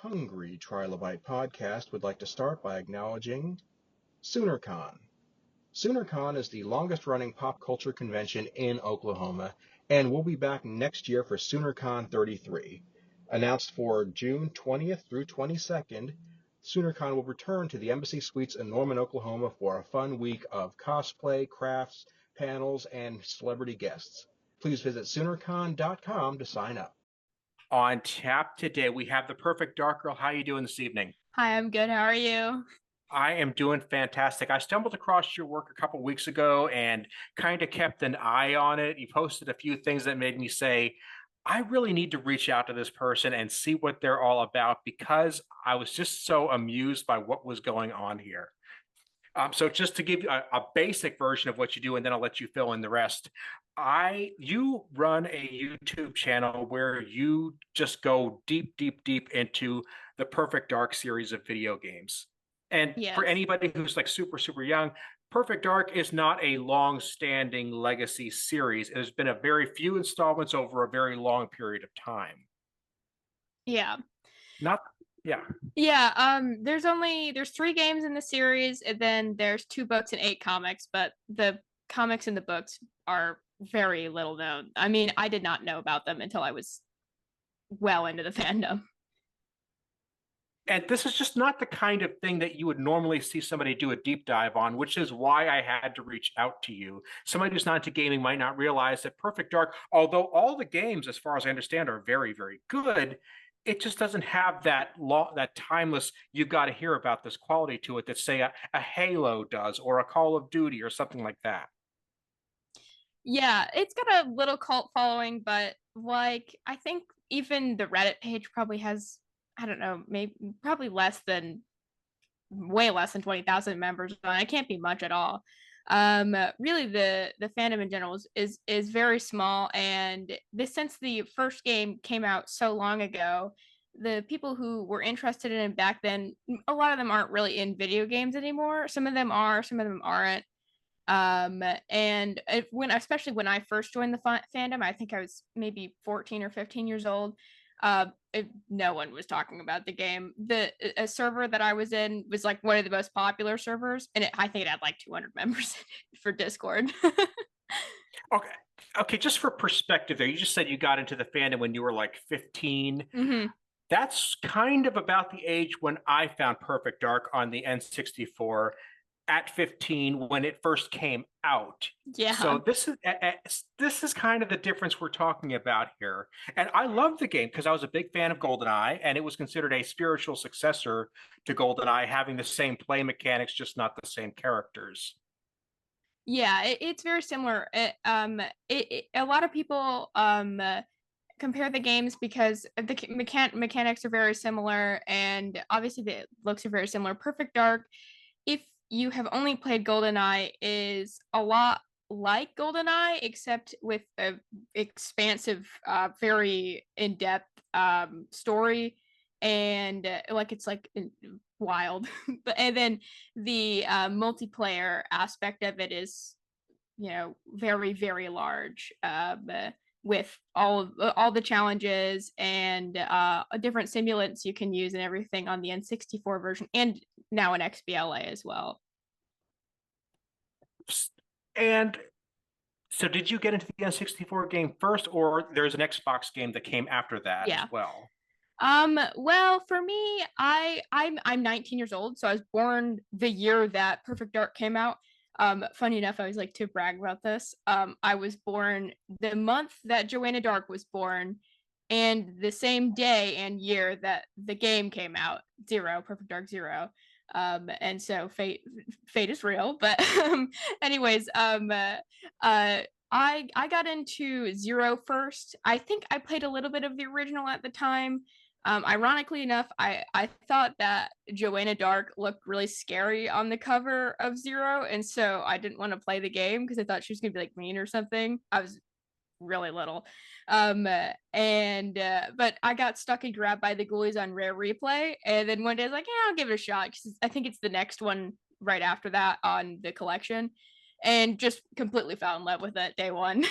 Hungry Trilobyte podcast would like to start by acknowledging SoonerCon. SoonerCon is the longest running pop culture convention in Oklahoma and will be back next year for SoonerCon 33. Announced for June 20th through 22nd, SoonerCon will return to the Embassy Suites in Norman, Oklahoma for a fun week of cosplay, crafts, panels, and celebrity guests. Please visit SoonerCon.com to sign up. On tap today, we have the perfect dark girl. How are you doing this evening? Hi, I'm good. How are you? I am doing fantastic. I stumbled across your work a couple weeks ago and kind of kept an eye on it. You posted a few things that made me say, I really need to reach out to this person and see what they're all about because I was just so amused by what was going on here. So just to give you a basic version of what you do, and then I'll let you fill in the rest. You run a YouTube channel where you just go deep, deep, deep into the Perfect Dark series of video games. And for Yes. anybody who's like super, super young, Perfect Dark is not a long-standing legacy series. It has been a very few installments over a very long period of time. Yeah. Not, yeah. Yeah. There's 3 games in the series, and then there's 2 books and 8 comics, but the comics and the books are very little known. I mean, I did not know about them until I was well into the fandom. And this is just not the kind of thing that you would normally see somebody do a deep dive on, which is why I had to reach out to you. Somebody who's not into gaming might not realize that Perfect Dark, although all the games, as far as I understand, are very, very good, it just doesn't have that timeless, you've got to hear about this quality to it that, say, a Halo does or a Call of Duty or something like that. Yeah, it's got a little cult following, but like I think even the Reddit page probably has, I don't know, maybe probably way less than 20,000 members. It can't be much at all. Really, the fandom in general is very small, and this since the first game came out so long ago, the people who were interested in it back then, a lot of them aren't really in video games anymore. Some of them are, some of them aren't. And especially when I first joined the fandom, I think I was maybe 14 or 15 years old. No one was talking about the game. A server that I was in was like one of the most popular servers, and I think it had like 200 members for Discord. Okay. Okay, just for perspective there, you just said you got into the fandom when you were like 15. Mm-hmm. That's kind of about the age when I found Perfect Dark on the N64 at 15 when it first came out. Yeah. So this is kind of the difference we're talking about here. And I love the game because I was a big fan of GoldenEye, and it was considered a spiritual successor to GoldenEye, having the same play mechanics, just not the same characters. Yeah, it's very similar. A lot of people compare the games because the mechanics are very similar, and obviously the looks are very similar. Perfect Dark, if you have only played GoldenEye, is a lot like GoldenEye, except with a expansive, very in-depth story, and like it's like wild. And then the multiplayer aspect of it is, very, very large. With all the challenges and different simulants you can use and everything on the N64 version, and now an XBLA as well. And so did you get into the N64 game first, or there's an Xbox game that came after that Yeah. as well? Well, for me, I'm 19 years old, so I was born the year that Perfect Dark came out. Funny enough, I always like to brag about this. I was born the month that Joanna Dark was born, and the same day and year that the game came out, Perfect Dark Zero. And so fate is real. But anyways, I got into Zero first. I think I played a little bit of the original at the time. Ironically enough, I thought that Joanna Dark looked really scary on the cover of Zero, and so I didn't want to play the game because I thought she was gonna be like mean or something. I was really little. But I got stuck and grabbed by the ghoulies on Rare Replay, and then one day I was like, yeah, I'll give it a shot, because I think it's the next one right after that on the collection, and just completely fell in love with it day one.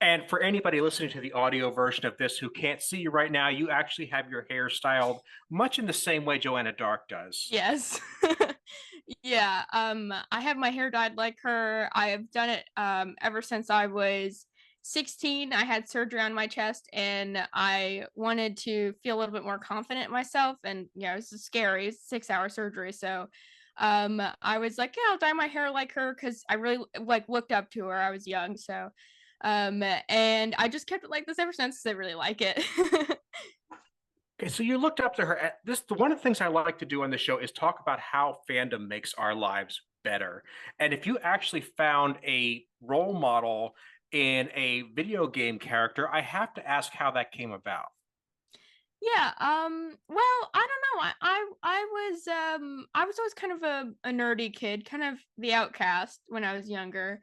And for anybody listening to the audio version of this who can't see you right now, you actually have your hair styled much in the same way Joanna Dark does. Yes. Yeah, I have my hair dyed like her. I have done it ever since I was 16. I had surgery on my chest and I wanted to feel a little bit more confident in myself, and it's scary. It's 6-hour surgery, so I was like, yeah, I'll dye my hair like her because I really looked up to her. I was young, so and I just kept it like this ever since because I really like it. Okay, so you looked up to her. One of the things I like to do on the show is talk about how fandom makes our lives better. And if you actually found a role model in a video game character, I have to ask how that came about. Yeah, well, I don't know. I was always kind of a nerdy kid, kind of the outcast when I was younger.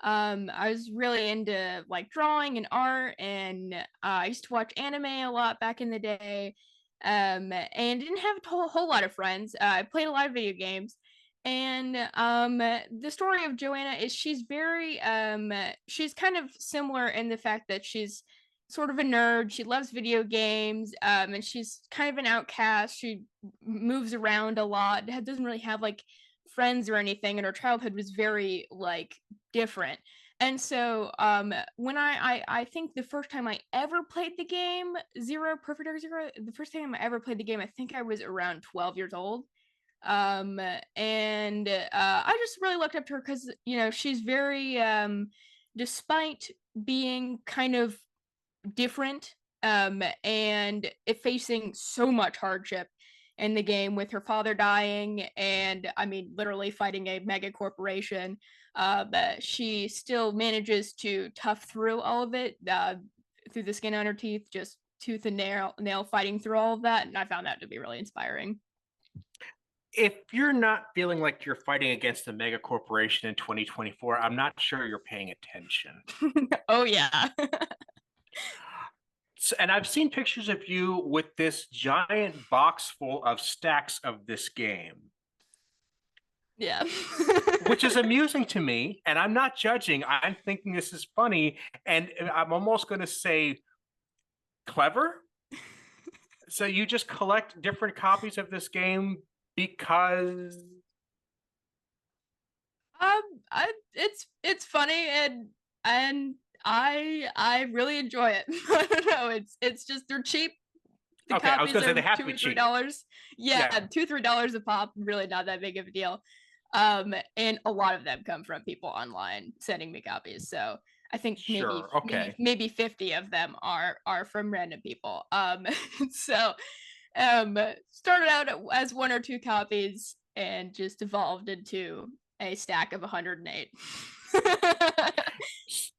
I was really into like drawing and art, and I used to watch anime a lot back in the day. And didn't have a whole lot of friends. I played a lot of video games. And the story of Joanna is she's kind of similar in the fact that she's sort of a nerd. She loves video games, and she's kind of an outcast. She moves around a lot. Doesn't really have like friends or anything, and her childhood was very like different. And so when I think the first time I ever played the game Perfect Dark Zero, the first time I ever played the game, I think I was around 12 years old. And I just really looked up to her because she's very despite being kind of different and facing so much hardship in the game with her father dying and I mean literally fighting a mega corporation. But she still manages to tough through all of it, through the skin on her teeth, just tooth and nail fighting through all of that, and I found that to be really inspiring. If you're not feeling like you're fighting against a mega corporation in 2024, I'm not sure you're paying attention. Oh yeah. And I've seen pictures of you with this giant box full of stacks of this game. Yeah. Which is amusing to me, and I'm not judging. I'm thinking this is funny, and I'm almost going to say clever. So you just collect different copies of this game because it's funny, and I really enjoy it. I don't know, it's just they're cheap. The okay, I was going to say they have to $2 be or cheap. $3. Yeah, $2-3 a pop, really not that big of a deal. And a lot of them come from people online sending me copies. So I think maybe 50 of them are from random people. So started out as 1 or 2 copies and just evolved into a stack of 108.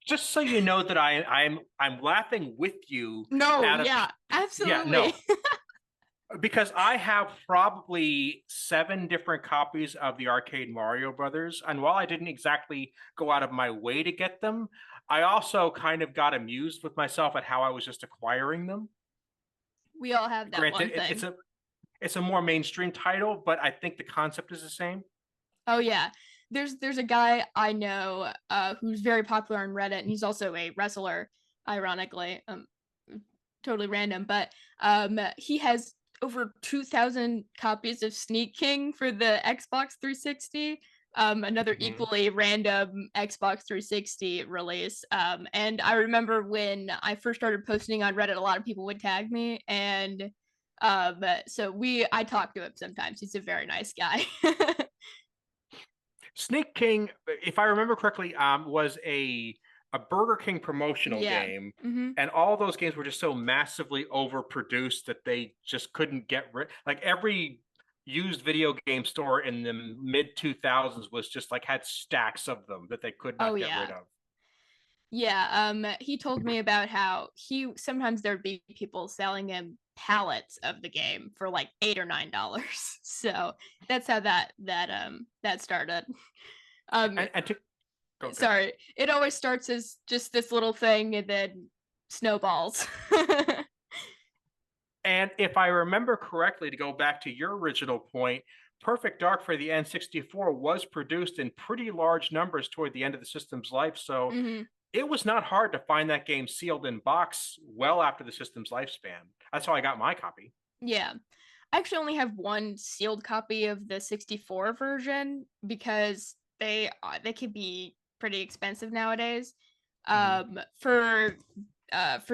Just so you know that I'm laughing with you. No, yeah, absolutely. Yeah, no. Because I have probably 7 different copies of the arcade Mario Brothers, and while I didn't exactly go out of my way to get them, I also kind of got amused with myself at how I was just acquiring them. We all have that. Granted, one thing. It's a more mainstream title, but I think the concept is the same. Oh yeah, there's a guy I know who's very popular on Reddit, and he's also a wrestler, ironically. Totally random, but he has over 2,000 copies of Sneak King for the Xbox 360. Another equally random Xbox 360 release. And I remember when I first started posting on Reddit, a lot of people would tag me, and so I talk to him sometimes. He's a very nice guy. Sneak King, if I remember correctly, was a Burger King promotional game, and all those games were just so massively overproduced that they just couldn't get rid. Like every used video game store in the mid 2000s was just like had stacks of them that they could not get rid of. Yeah, he told me about how sometimes there'd be people selling him pallets of the game for like $8 or $9. So that's how that started. Sorry, it always starts as just this little thing and then snowballs. And if I remember correctly, to go back to your original point, Perfect Dark for the N64 was produced in pretty large numbers toward the end of the system's life. So it was not hard to find that game sealed in box well after the system's lifespan. That's how I got my copy. Yeah. I actually only have one sealed copy of the 64 version because they can be pretty expensive nowadays. For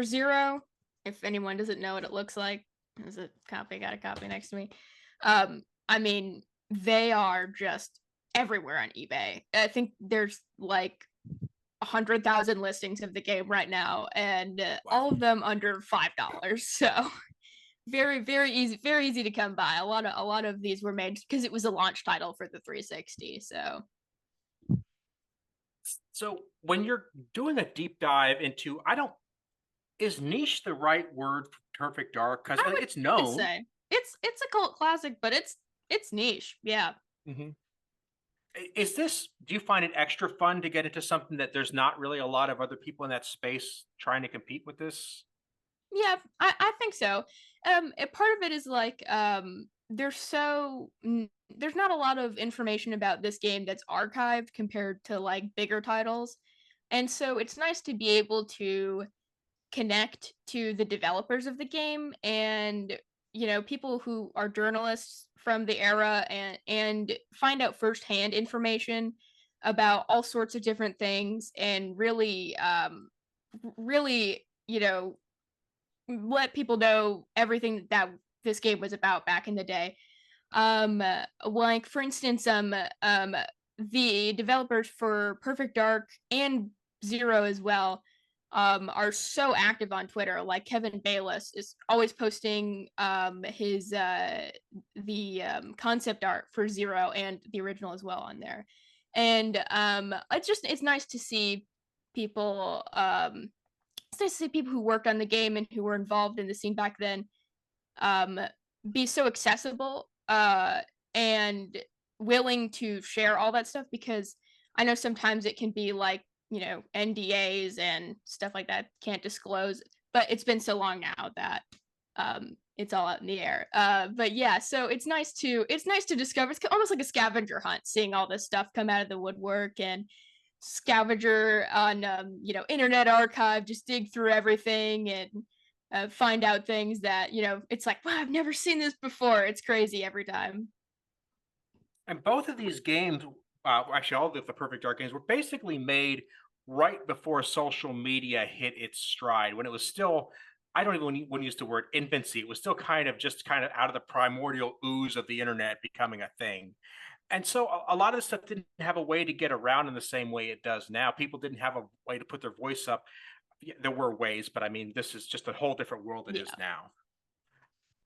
Zero, if anyone doesn't know what it looks like, there's a copy, got a copy next to me. I mean, they are just everywhere on eBay. I think there's like 100,000 listings of the game right now, and all of them under $5. So very easy to come by. A lot of these were made because it was a launch title for the 360. So when you're doing a deep dive into, is niche the right word for Perfect Dark? Because it's known. Say it's a cult classic, but it's niche. Yeah. Mm-hmm. Do you find it extra fun to get into something that there's not really a lot of other people in that space trying to compete with this? Yeah, I think so. Part of it is like there's not a lot of information about this game that's archived compared to like bigger titles. And so it's nice to be able to connect to the developers of the game and people who are journalists from the era and find out firsthand information about all sorts of different things and really let people know everything that this game was about back in the day. Like for instance, the developers for Perfect Dark and Zero as well are so active on Twitter. Like Kevin Bayless is always posting his the concept art for Zero and the original as well on there. And it's nice to see people it's nice to see people who worked on the game and who were involved in the scene back then be so accessible and willing to share all that stuff, because I know sometimes it can be like NDAs and stuff like that, can't disclose, but it's been so long now that it's all out in the air. But yeah, so it's nice to discover. It's almost like a scavenger hunt, seeing all this stuff come out of the woodwork, and scavenger on Internet Archive, just dig through everything and find out things that it's like, wow, I've never seen this before. It's crazy every time. And both of these games, actually all of the Perfect Dark games, were basically made right before social media hit its stride, when it was still, I don't even want to use the word infancy. It was still kind of out of the primordial ooze of the internet becoming a thing. And so a lot of this stuff didn't have a way to get around in the same way it does now. People didn't have a way to put their voice up. There were ways, but I mean, this is just a whole different world it is now.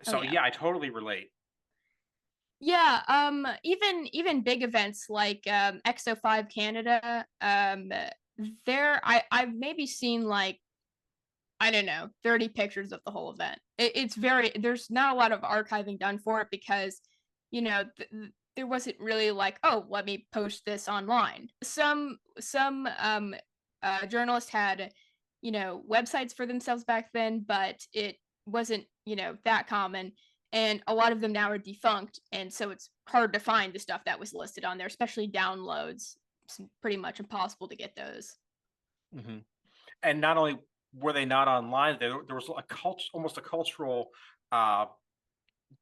So yeah, I totally relate. Yeah, even big events like XO5 Canada, I've maybe seen like, I don't know, 30 pictures of the whole event. There's not a lot of archiving done for it because there wasn't really like, oh, let me post this online. Some journalists had websites for themselves back then, but it wasn't that common, and a lot of them now are defunct, and so it's hard to find the stuff that was listed on there, especially downloads. It's pretty much impossible to get those. Mm-hmm. And not only were they not online, there was almost a cultural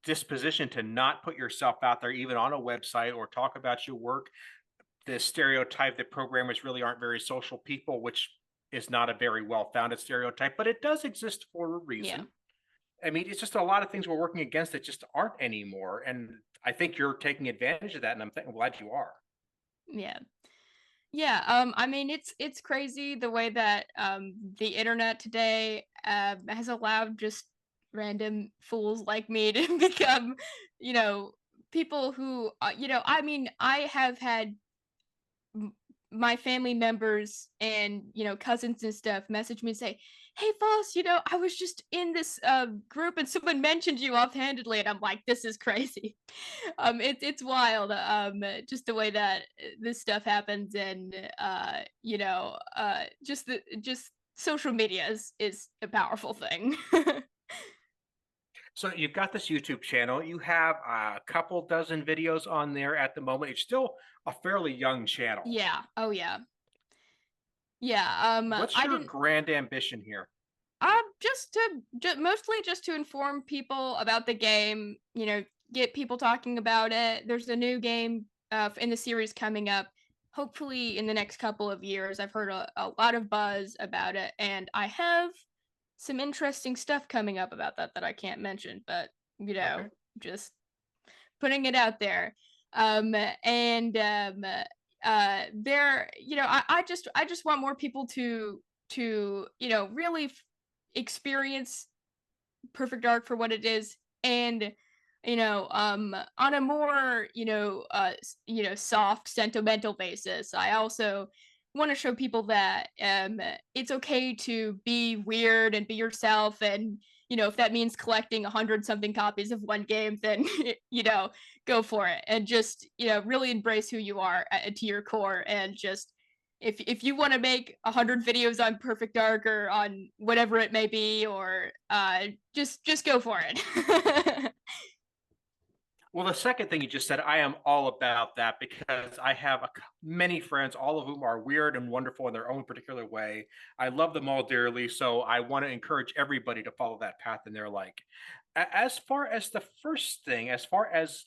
disposition to not put yourself out there, even on a website, or talk about your work. The stereotype that programmers really aren't very social people, which is not a very well-founded stereotype, but it does exist for a reason. Yeah. I mean, it's just a lot of things we're working against that just aren't anymore. And I think you're taking advantage of that, and I'm glad you are. Yeah. Yeah, I mean, it's crazy the way that the internet today has allowed just random fools like me to become, people who, I mean, I have had my family members and cousins and stuff message me and say, hey Voss, I was just in this group and someone mentioned you offhandedly, and I'm like, this is crazy. It's wild, just the way that this stuff happens, and just social media is a powerful thing. So you've got this YouTube channel. You have a couple dozen videos on there at the moment. It's still a fairly young channel. Yeah. Oh yeah. Yeah. What's I your didn't. grand ambition here? Mostly just to inform people about the game. Get people talking about it. There's a new game in the series coming up. Hopefully, in the next couple of years. I've heard a lot of buzz about it, and I have some interesting stuff coming up about that I can't mention, but Okay. just putting it out there. And there, I just want more people to really experience Perfect Dark for what it is, and on a more soft sentimental basis. I also want to show people that it's okay to be weird and be yourself, and if that means collecting 100 something copies of one game, then go for it, and just really embrace who you are to your core, and just if you want to make 100 videos on Perfect Dark or on whatever it may be, or just go for it. Well, the second thing you just said, I am all about that because I have many friends, all of whom are weird and wonderful in their own particular way. I love them all dearly, so I want to encourage everybody to follow that path in their like. As far as the first thing, as far as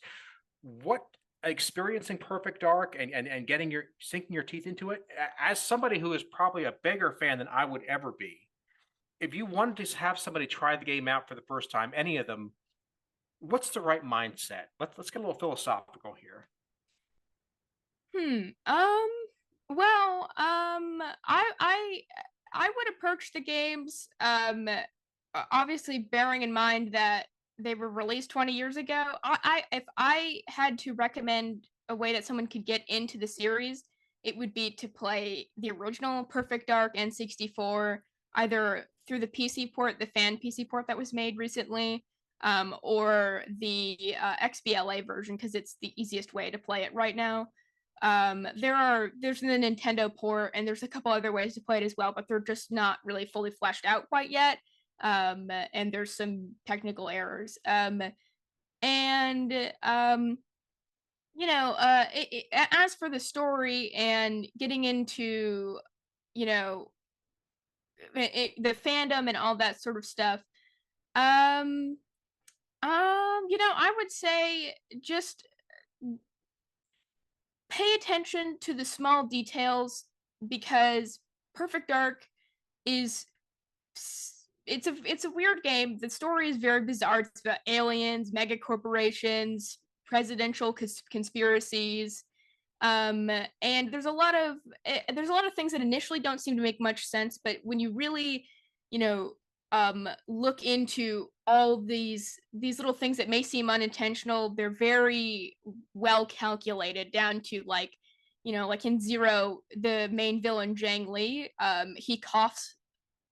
what experiencing Perfect Dark and getting sinking your teeth into it, as somebody who is probably a bigger fan than I would ever be, if you wanted to have somebody try the game out for the first time, any of them, what's the right mindset? Let's get a little philosophical here. Hmm. Well, I would approach the games, obviously bearing in mind that they were released 20 years ago. If I had to recommend a way that someone could get into the series, it would be to play the original Perfect Dark N64, either through the PC port, the fan PC port that was made recently, or the XBLA version, because it's the easiest way to play it right now. There's the Nintendo port, and there's a couple other ways to play it as well, but they're just not really fully fleshed out quite yet. And there's some technical errors. And as for the story and getting into, you know, the fandom and all that sort of stuff, I would say just pay attention to the small details, because Perfect Dark is it's a weird game. The story is very bizarre. It's about aliens, mega corporations, presidential conspiracies, and there's a lot of things that initially don't seem to make much sense, but when you really look into all these little things that may seem unintentional, they're very well calculated down to, like in Zero, the main villain Jang Lee, he coughs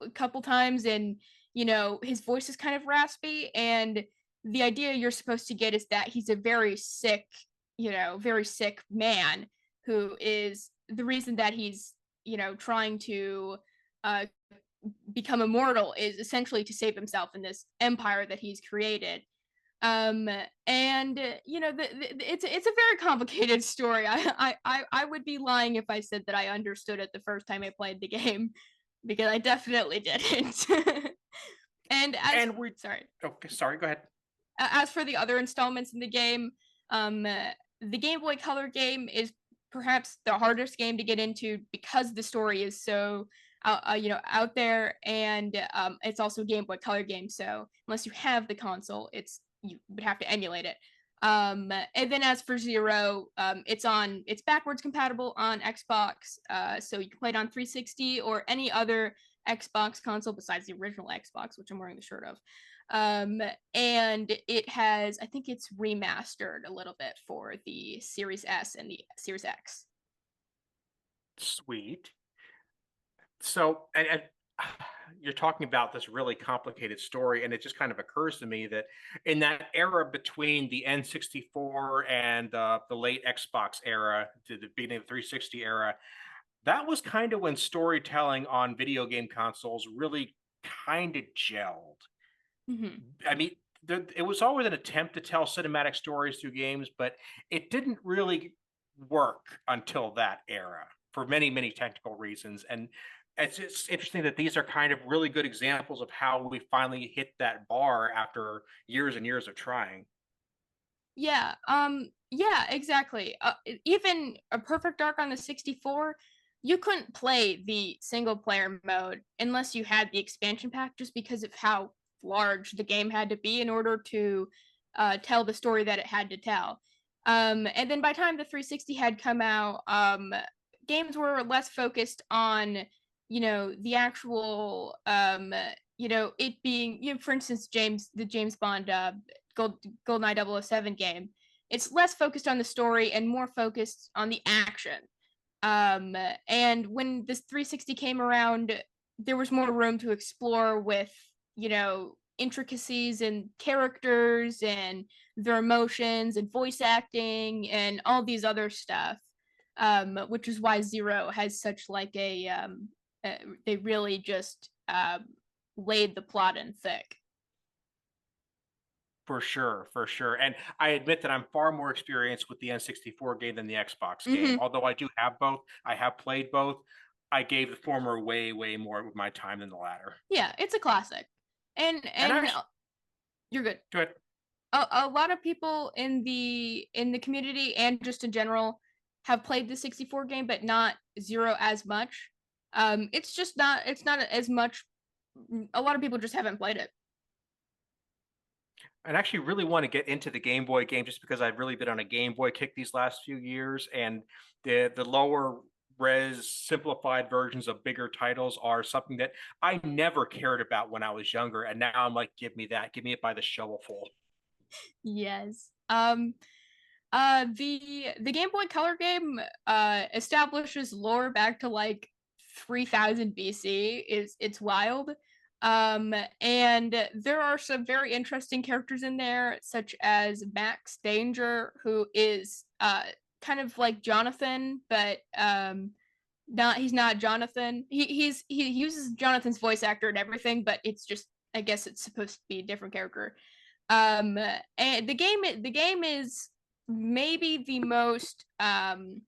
a couple times, and his voice is kind of raspy, and the idea you're supposed to get is that he's a very sick man, who is the reason that he's trying to uh, become immortal, is essentially to save himself in this empire that he's created. And it's a very complicated story. I would be lying if I said that I understood it the first time I played the game, because I definitely didn't. Sorry. Okay, sorry, go ahead. As for the other installments in the game, the Game Boy Color game is perhaps the hardest game to get into, because the story is so out there, and it's also a Game Boy Color game, so unless you have the console, you would have to emulate it. And then as for Zero, it's backwards compatible on Xbox, so you can play it on 360 or any other Xbox console besides the original Xbox, which I'm wearing the shirt of. And I think it's remastered a little bit for the Series S and the Series X. Sweet. So, and you're talking about this really complicated story, and it just kind of occurs to me that in that era between the N64 and the late Xbox era to the beginning of the 360 era, that was kind of when storytelling on video game consoles really kind of gelled. Mm-hmm. I mean, it was always an attempt to tell cinematic stories through games, but it didn't really work until that era. for many, many technical reasons. And it's just interesting that these are kind of really good examples of how we finally hit that bar after years and years of trying. Yeah, yeah, exactly. Even a Perfect Dark on the 64, you couldn't play the single player mode unless you had the expansion pack, just because of how large the game had to be in order to tell the story that it had to tell. And then by the time the 360 had come out, games were less focused on, the actual, it being, for instance, the James Bond GoldenEye 007 game. It's less focused on the story and more focused on the action. And when this 360 came around, there was more room to explore with, intricacies and characters and their emotions and voice acting and all these other stuff. Which is why Zero has such like they really just laid the plot in thick. For sure, for sure. And I admit that I'm far more experienced with the N64 game than the Xbox game. Although I do have both, I have played both. I gave the former way, way more of my time than the latter. Yeah, it's a classic. And you're good. Go ahead. A lot of people in the community and just in general have played the 64 game, but not Zero as much. It's not as much. A lot of people just haven't played it. I actually really want to get into the Game Boy game just because I've really been on a Game Boy kick these last few years, and the lower res simplified versions of bigger titles are something that I never cared about when I was younger, and now I'm like, give me that, give me it by the shovelful. Yes. The Game Boy Color game establishes lore back to like 3000 BC. It's wild. And there are some very interesting characters in there, such as Max Danger, who is kind of like Jonathan, but he's not Jonathan. He uses Jonathan's voice actor and everything, but it's just, I guess it's supposed to be a different character. And the game is maybe the most kind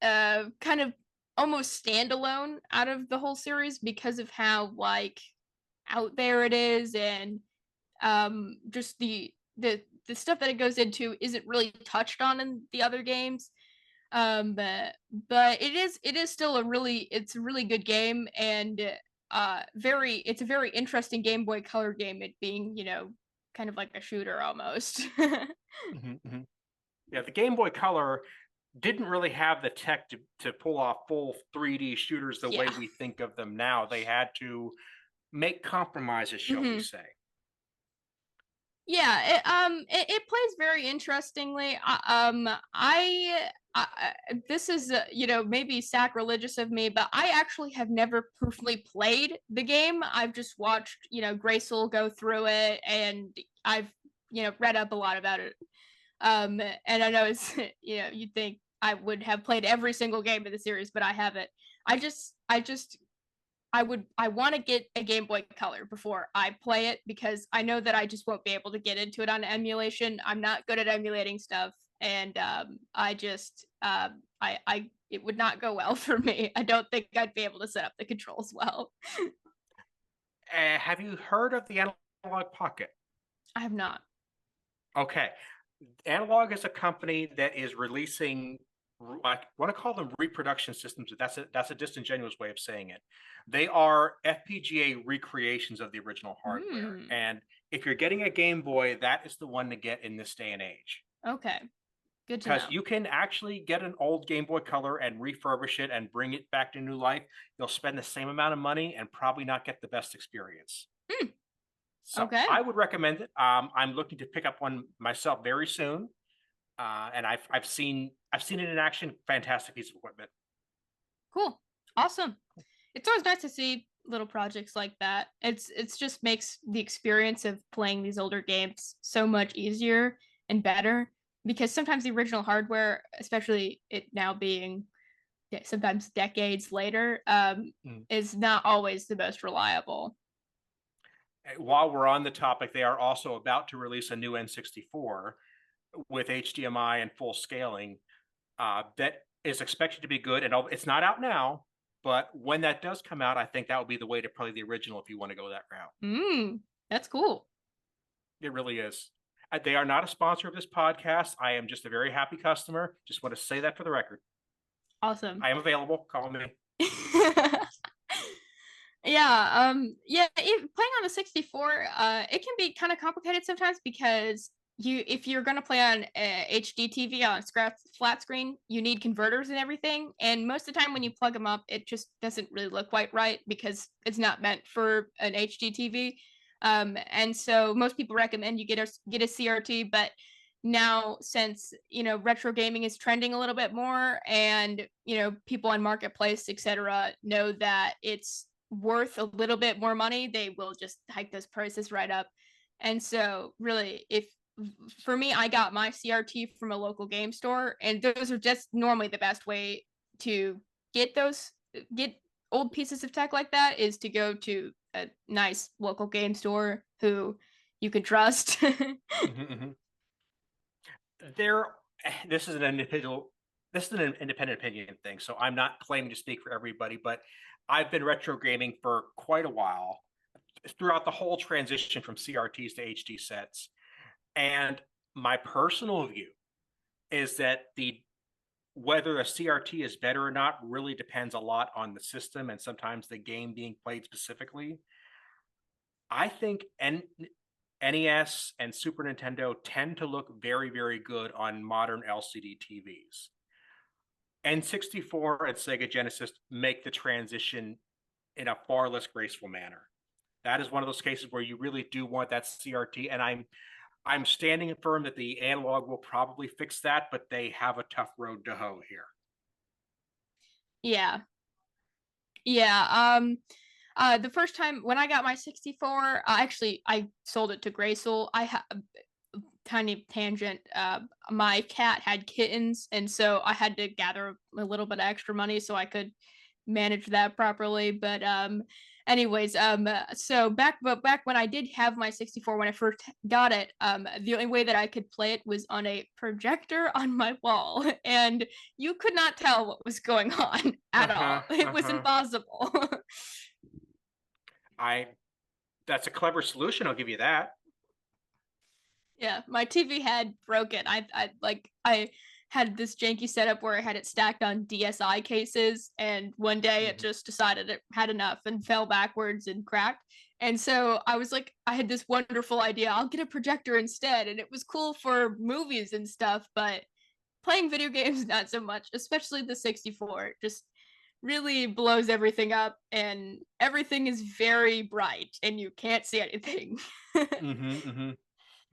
of almost standalone out of the whole series because of how like out there it is, and just the stuff that it goes into isn't really touched on in the other games. But it is still a really good game, and it's a very interesting Game Boy Color game, it being, kind of like a shooter almost. Yeah, the Game Boy Color didn't really have the tech to pull off full 3D shooters the way we think of them now. They had to make compromises, shall we say. Yeah, it plays very interestingly. This is maybe sacrilegious of me, but I actually have never personally played the game. I've just watched Graysol go through it, and I've read up a lot about it. And I know it's you'd think I would have played every single game in the series, but I haven't. I want to get a Game Boy Color before I play it, because I know that I just won't be able to get into it on emulation. I'm not good at emulating stuff, and it would not go well for me. I don't think I'd be able to set up the controls well. Have you heard of the Analog Pocket? I have not. Okay. Analog is a company that is releasing, I want to call them reproduction systems. That's a disingenuous way of saying it. They are FPGA recreations of the original hardware. And if you're getting a Game Boy, that is the one to get in this day and age. Okay. Good to know. Because you can actually get an old Game Boy Color and refurbish it and bring it back to new life. You'll spend the same amount of money and probably not get the best experience. So okay. I would recommend it. I'm looking to pick up one myself very soon. And I've seen it in action. Fantastic piece of equipment. Cool. Awesome. It's always nice to see little projects like that. It's just makes the experience of playing these older games so much easier and better, because sometimes the original hardware, especially it now being sometimes decades later, is not always the most reliable. While we're on the topic, they are also about to release a new N64 with HDMI and full scaling that is expected to be good, and it's not out now. But when that does come out, I think that would be the way to play the original if you want to go that route. That's cool. It really is. They are not a sponsor of this podcast. I am just a very happy customer. Just want to say that for the record. Awesome. I am available. Call me. Yeah, playing on the 64, it can be kind of complicated sometimes because if you're going to play on HD TV on flat screen, you need converters and everything. And most of the time when you plug them up, it just doesn't really look quite right because it's not meant for an HD TV. And so most people recommend you get a CRT, but now since retro gaming is trending a little bit more, and people on marketplace etc know that it's worth a little bit more money, they will just hike those prices right up. And so really, if for me, I got my CRT from a local game store, and those are just normally the best way to get old pieces of tech like that, is to go to a nice local game store who you can trust. This is an independent opinion thing, so I'm not claiming to speak for everybody, but I've been retro gaming for quite a while throughout the whole transition from CRTs to HD sets. And my personal view is that whether a CRT is better or not really depends a lot on the system and sometimes the game being played specifically. I think NES and Super Nintendo tend to look very, very good on modern LCD TVs. N64 and Sega Genesis make the transition in a far less graceful manner. That is one of those cases where you really do want that CRT, and I'm standing firm that the analog will probably fix that, but they have a tough road to hoe here. Yeah. The first time when I got my 64, actually I sold it to Graysoul. I have tiny tangent. My cat had kittens, and so I had to gather a little bit of extra money so I could manage that properly. But anyways, so back when I did have my 64, when I first got it, the only way that I could play it was on a projector on my wall, and you could not tell what was going on at all. It was impossible. That's a clever solution, I'll give you that. Yeah, my TV had broken. I had this janky setup where I had it stacked on DSi cases, and one day it just decided it had enough and fell backwards and cracked. And so I was like, I had this wonderful idea, I'll get a projector instead, and it was cool for movies and stuff, but playing video games not so much, especially the 64. Just really blows everything up, and everything is very bright and you can't see anything.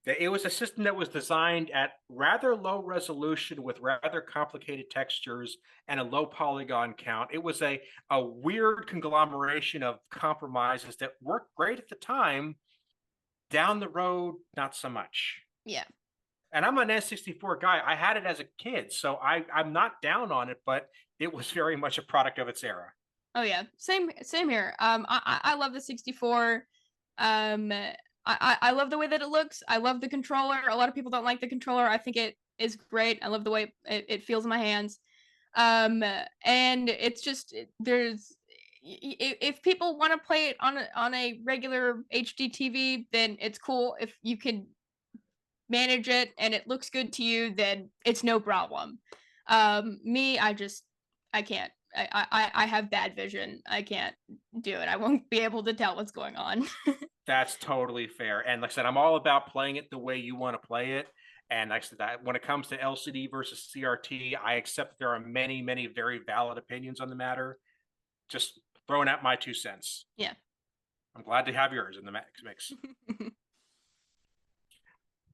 It was a system that was designed at rather low resolution with rather complicated textures and a low polygon count. It was a weird conglomeration of compromises that worked great at the time. Down the road, not so much. Yeah. And I'm an N64 guy. I had it as a kid, so I'm not down on it, but it was very much a product of its era. Oh yeah, same here. I love the 64. I love the way that it looks. I love the controller. A lot of people don't like the controller. I think it is great. I love the way it feels in my hands. And it's just if people want to play it on a regular HD TV, then it's cool. If you can manage it and it looks good to you, then it's no problem. Me, I can't. I have bad vision. I can't do it. I won't be able to tell what's going on. That's totally fair. And like I said, I'm all about playing it the way you want to play it. And like I said, when it comes to LCD versus CRT, I accept that there are many, many very valid opinions on the matter. Just throwing out my 2 cents. Yeah. I'm glad to have yours in the mix.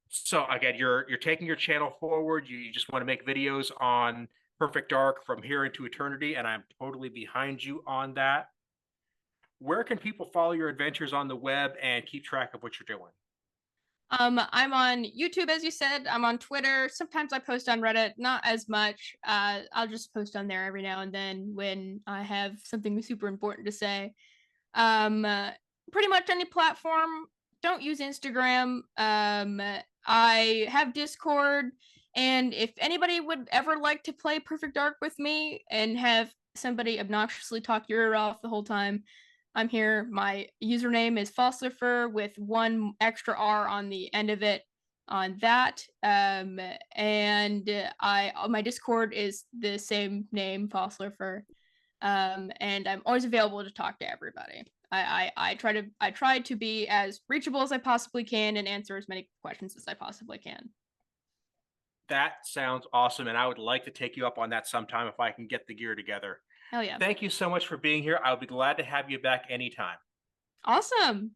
So again, you're taking your channel forward. You just want to make videos on Perfect Dark from here into eternity, and I'm totally behind you on that. Where can people follow your adventures on the web and keep track of what you're doing? I'm on YouTube, as you said. I'm on Twitter. Sometimes I post on Reddit, not as much. I'll just post on there every now and then when I have something super important to say. Pretty much any platform. Don't use Instagram. I have Discord. And if anybody would ever like to play Perfect Dark with me and have somebody obnoxiously talk your ear off the whole time, I'm here. My username is Fossilifer with 1 extra R on the end of it on that. And my Discord is the same name, Fossilifer. And I'm always available to talk to everybody. I try to be as reachable as I possibly can and answer as many questions as I possibly can. That sounds awesome, and I would like to take you up on that sometime if I can get the gear together. Hell yeah. Thank you so much for being here. I'll be glad to have you back anytime. Awesome.